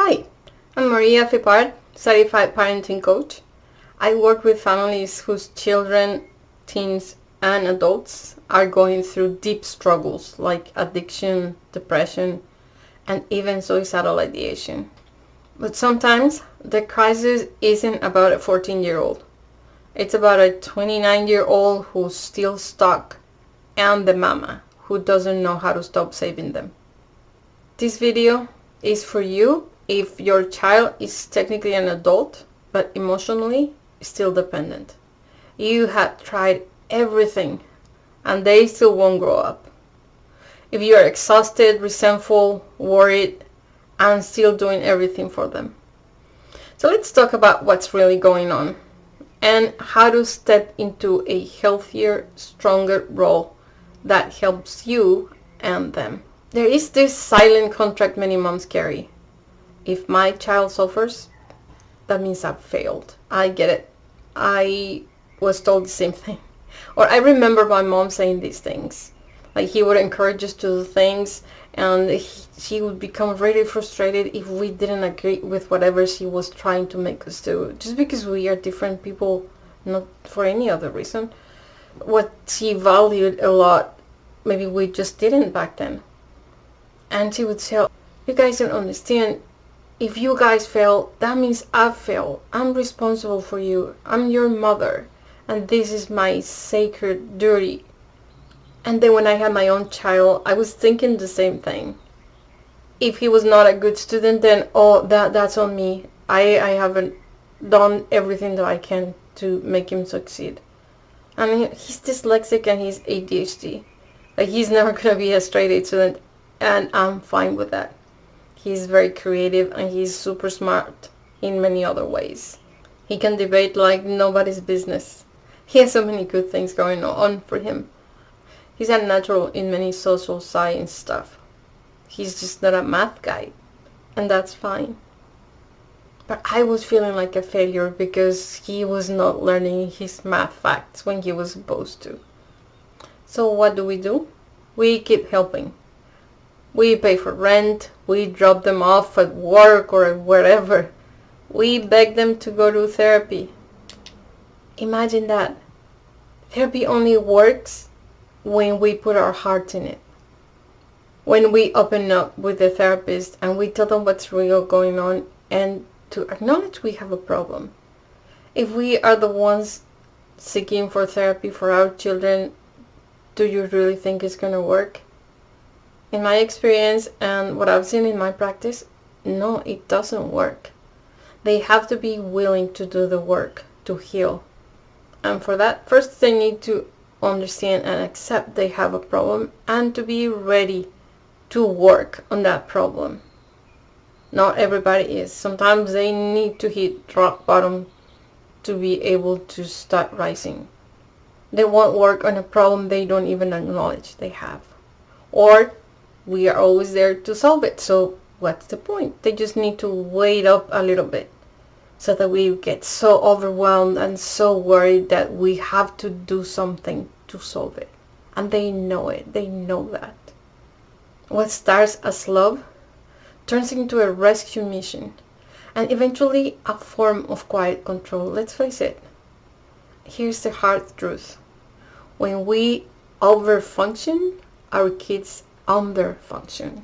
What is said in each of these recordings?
Hi, I'm Maria Fipard, Certified Parenting Coach. I work with families whose children, teens, and adults are going through deep struggles like addiction, depression, and even suicidal ideation. But sometimes the crisis isn't about a 14-year-old. It's about a 29-year-old who's still stuck and the mama who doesn't know how to stop saving them. This video is for you if your child is technically an adult but emotionally still dependent. You have tried everything and they still won't grow up. If you are exhausted, resentful, worried, and still doing everything for them. So let's talk about what's really going on and how to step into a healthier, stronger role that helps you and them. There is this silent contract many moms carry. If my child suffers, that means I've failed. I get it. I was told the same thing. Or I remember my mom saying these things. Like he would encourage us to do things and she would become really frustrated if we didn't agree with whatever she was trying to make us do. Just because we are different people, not for any other reason. What she valued a lot, maybe we just didn't back then. And she would say, you guys don't understand. If you guys fail, that means I've failed. I'm responsible for you. I'm your mother. And this is my sacred duty. And then when I had my own child, I was thinking the same thing. If he was not a good student, then that's on me. I haven't done everything that I can to make him succeed. I mean, he's dyslexic and he's ADHD. Like he's never going to be a straight A student. And I'm fine with that. He's very creative and he's super smart in many other ways. He can debate like nobody's business. He has so many good things going on for him. He's a natural in many social science stuff. He's just not a math guy, and that's fine. But I was feeling like a failure because he was not learning his math facts when he was supposed to. So what do? We keep helping. We pay for rent, we drop them off at work or wherever. We beg them to go to therapy. Imagine that. Therapy only works when we put our hearts in it. When we open up with the therapist and we tell them what's real going on and to acknowledge we have a problem. If we are the ones seeking for therapy for our children, do you really think it's going to work? In my experience and what I've seen in my practice, no, it doesn't work. They have to be willing to do the work to heal. And for that, first they need to understand and accept they have a problem and to be ready to work on that problem. Not everybody is. Sometimes they need to hit rock bottom to be able to start rising. They won't work on a problem they don't even acknowledge they have. Or we are always there to solve it. So what's the point? They just need to wait up a little bit so that we get so overwhelmed and so worried that we have to do something to solve it. And they know it. They know that. What starts as love turns into a rescue mission and eventually a form of quiet control. Let's face it. Here's the hard truth. When we overfunction, our kids underfunction.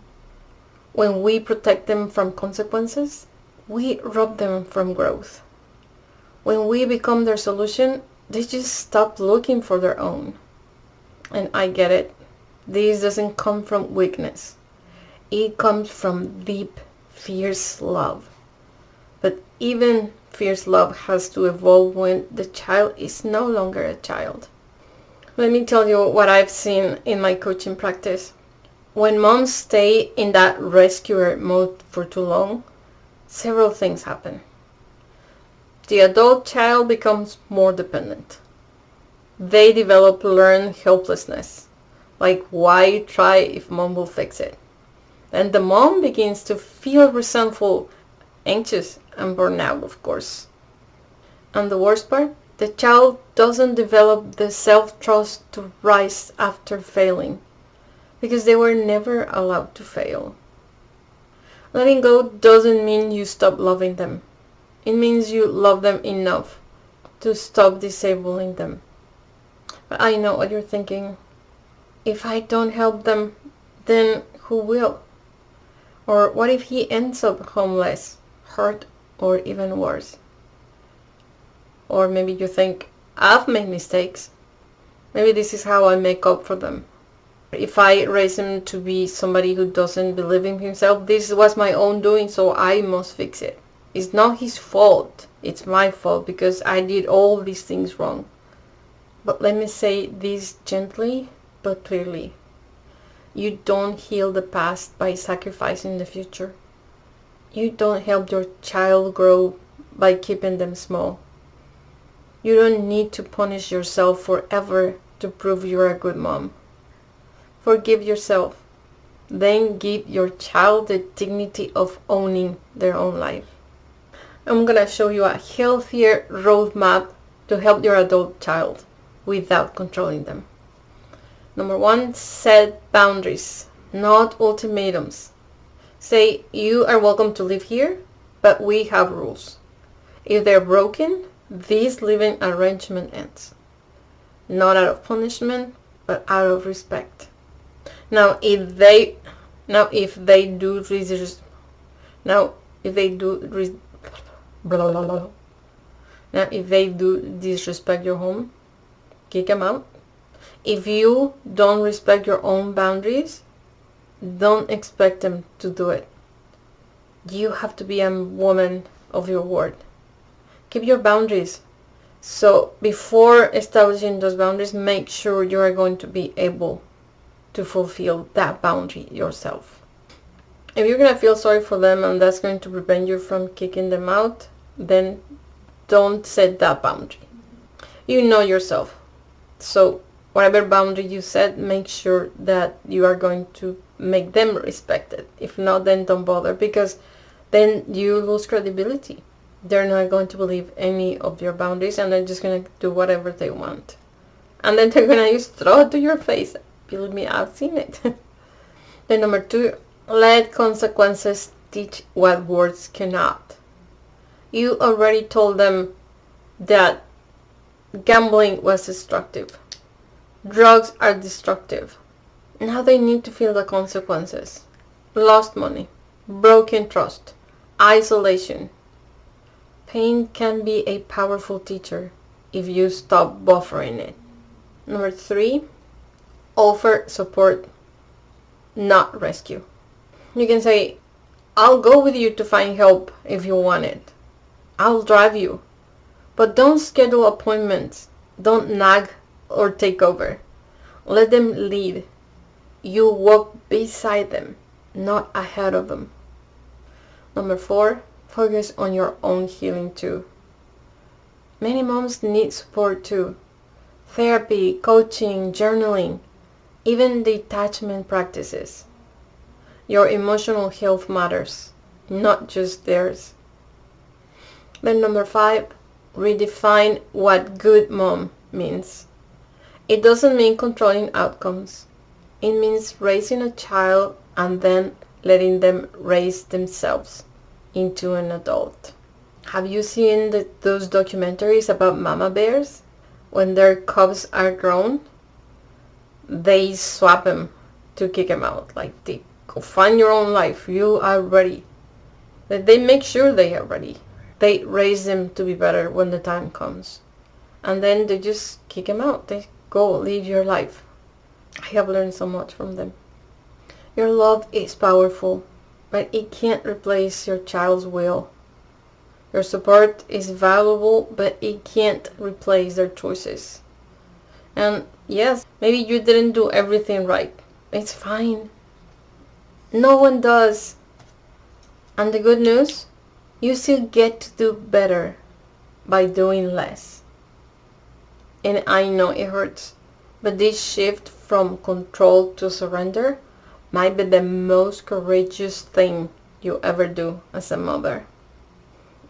When we protect them from consequences, we rob them from growth. When we become their solution, they just stop looking for their own. And I get it. This doesn't come from weakness. It comes from deep, fierce love. But even fierce love has to evolve when the child is no longer a child. Let me tell you what I've seen in my coaching practice. When moms stay in that rescuer mode for too long, several things happen. The adult child becomes more dependent. They develop learned helplessness, like why try if mom will fix it? Then the mom begins to feel resentful, anxious, and burn out, of course. And the worst part, the child doesn't develop the self-trust to rise after failing, because they were never allowed to fail. Letting go doesn't mean you stop loving them. It means you love them enough to stop disabling them. But I know what you're thinking. If I don't help them, then who will? Or what if he ends up homeless, hurt, or even worse? Or maybe you think, I've made mistakes. Maybe this is how I make up for them. If I raise him to be somebody who doesn't believe in himself, this was my own doing, so I must fix it. It's not his fault. It's my fault because I did all these things wrong. But let me say this gently but clearly. You don't heal the past by sacrificing the future. You don't help your child grow by keeping them small. You don't need to punish yourself forever to prove you're a good mom. Forgive yourself. Then give your child the dignity of owning their own life. I'm gonna show you a healthier roadmap to help your adult child without controlling them. Number 1, set boundaries, not ultimatums. Say, you are welcome to live here, but we have rules. If they're broken, this living arrangement ends. Not out of punishment, but out of respect. Now, if they do disrespect your home, kick them out. If you don't respect your own boundaries, don't expect them to do it. You have to be a woman of your word. Keep your boundaries. So before establishing those boundaries, make sure you are going to be able to fulfill that boundary yourself. If you're going to feel sorry for them and that's going to prevent you from kicking them out, then don't set that boundary. You know yourself. So whatever boundary you set, make sure that you are going to make them respect it. If not, then don't bother, because then you lose credibility. They're not going to believe any of your boundaries and they're just going to do whatever they want. And then they're going to just throw it to your face. Believe me, I've seen it. Then number 2, let consequences teach what words cannot. You already told them that gambling was destructive. Drugs are destructive. Now they need to feel the consequences. Lost money, broken trust, isolation. Pain can be a powerful teacher if you stop buffering it. Number 3, offer support, not rescue. You can say, I'll go with you to find help if you want it. I'll drive you. But don't schedule appointments. Don't nag or take over. Let them lead. You walk beside them, not ahead of them. Number 4, focus on your own healing too. Many moms need support too. Therapy, coaching, journaling, even detachment practices. Your emotional health matters, not just theirs. Then number 5, redefine what good mom means. It doesn't mean controlling outcomes. It means raising a child and then letting them raise themselves into an adult. Have you seen those documentaries about mama bears? When their cubs are grown, they swap them to kick them out. Like, they go find your own life. You are ready. They make sure they are ready. They raise them to be better when the time comes. And then they just kick them out. They go live your life. I have learned so much from them. Your love is powerful, but it can't replace your child's will. Your support is valuable, but it can't replace their choices. And yes, maybe you didn't do everything right. It's fine. No one does. And the good news, you still get to do better by doing less. And I know it hurts, but this shift from control to surrender might be the most courageous thing you ever do as a mother.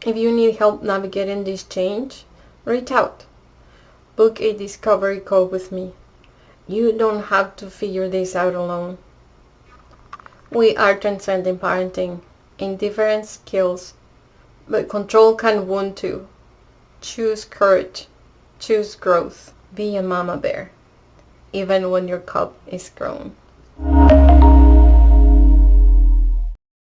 If you need help navigating this change, reach out. Book a discovery call with me. You don't have to figure this out alone. We are transcending parenting, Indifference kills, but control can wound too. Choose courage. Choose growth. Be a mama bear, even when your cub is grown.